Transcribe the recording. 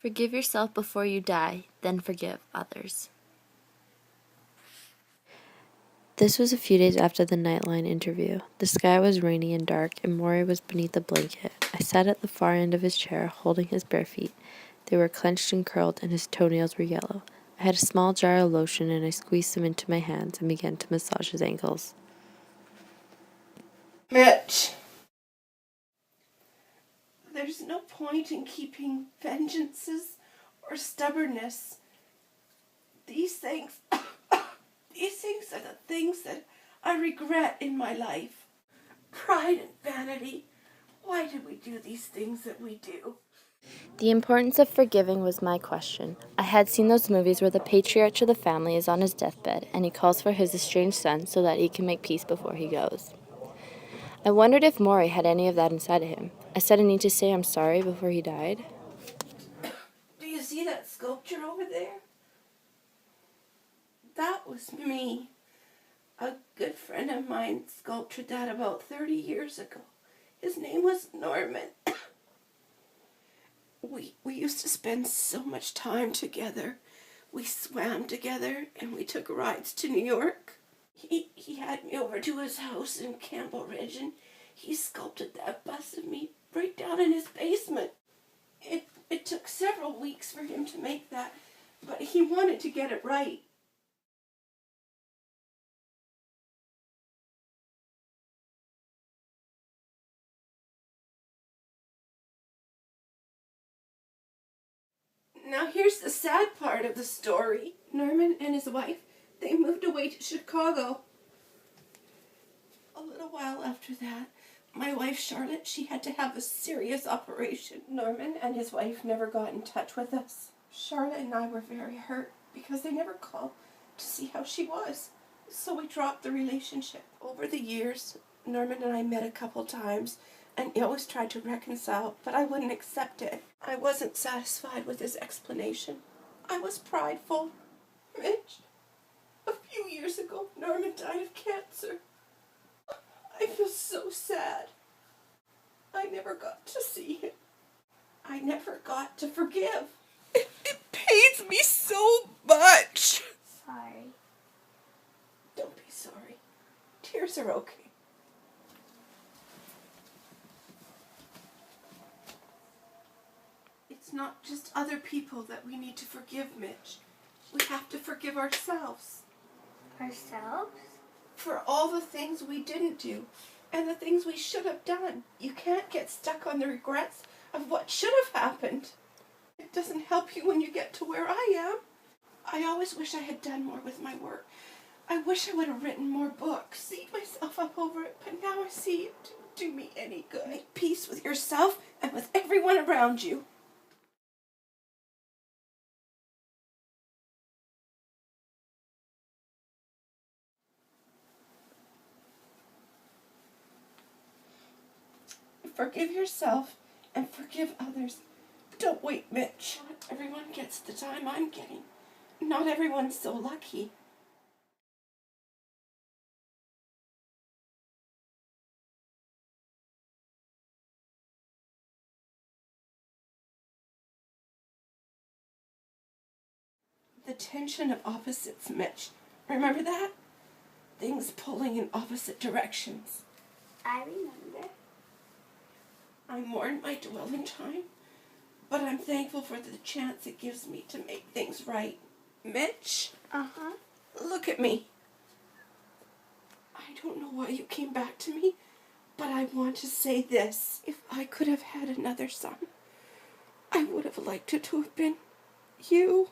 Forgive yourself before you die, then forgive others. This was a few days after the Nightline interview. The sky was rainy and dark, and Morrie was beneath a blanket. I sat at the far end of his chair, holding his bare feet. They were clenched and curled, and his toenails were yellow. I had a small jar of lotion, and I squeezed some into my hands and began to massage his ankles. Mitch, there's no point in keeping vengeances or stubbornness. These things are the things that I regret in my life. Pride and vanity. Why do we do these things that we do? The importance of forgiving was my question. I had seen those movies where the patriarch of the family is on his deathbed, and he calls for his estranged son so that he can make peace before he goes. I wondered if Morrie had any of that inside of him. I said I need to say I'm sorry before he died. Do you see that sculpture over there? That was me. A good friend of mine sculptured that about 30 years ago. His name was Norman. We used to spend so much time together. We swam together and we took rides to New York. He had me over to his house in Campbell Ridge and he sculpted that bust of me right down in his basement. It took several weeks for him to make that, but he wanted to get it right. Now here's the sad part of the story. Norman and his wife, they moved away to Chicago. A little while after that, my wife Charlotte, she had to have a serious operation. Norman and his wife never got in touch with us. Charlotte and I were very hurt because they never called to see how she was. So we dropped the relationship. Over the years, Norman and I met a couple times and he always tried to reconcile, but I wouldn't accept it. I wasn't satisfied with his explanation. I was prideful. Mitch, a few years ago, Norman died of cancer. I feel so sad. I never got to see him. I never got to forgive. It pains me so much. Sorry. Don't be sorry. Tears are okay. It's not just other people that we need to forgive, Mitch. We have to forgive ourselves. Ourselves? For all the things we didn't do and the things we should have done. You can't get stuck on the regrets of what should have happened. It doesn't help you when you get to where I am. I always wish I had done more with my work. I wish I would have written more books. Beat myself up over it, but now I see it didn't do me any good. Make peace with yourself and with everyone around you. Forgive yourself and forgive others. Don't wait, Mitch. Not everyone gets the time I'm getting. Not everyone's so lucky. The tension of opposites, Mitch. Remember that? Things pulling in opposite directions. I remember. I mourn my dwelling time, but I'm thankful for the chance it gives me to make things right. Mitch? Uh-huh. Look at me. I don't know why you came back to me, but I want to say this. If I could have had another son, I would have liked it to have been you.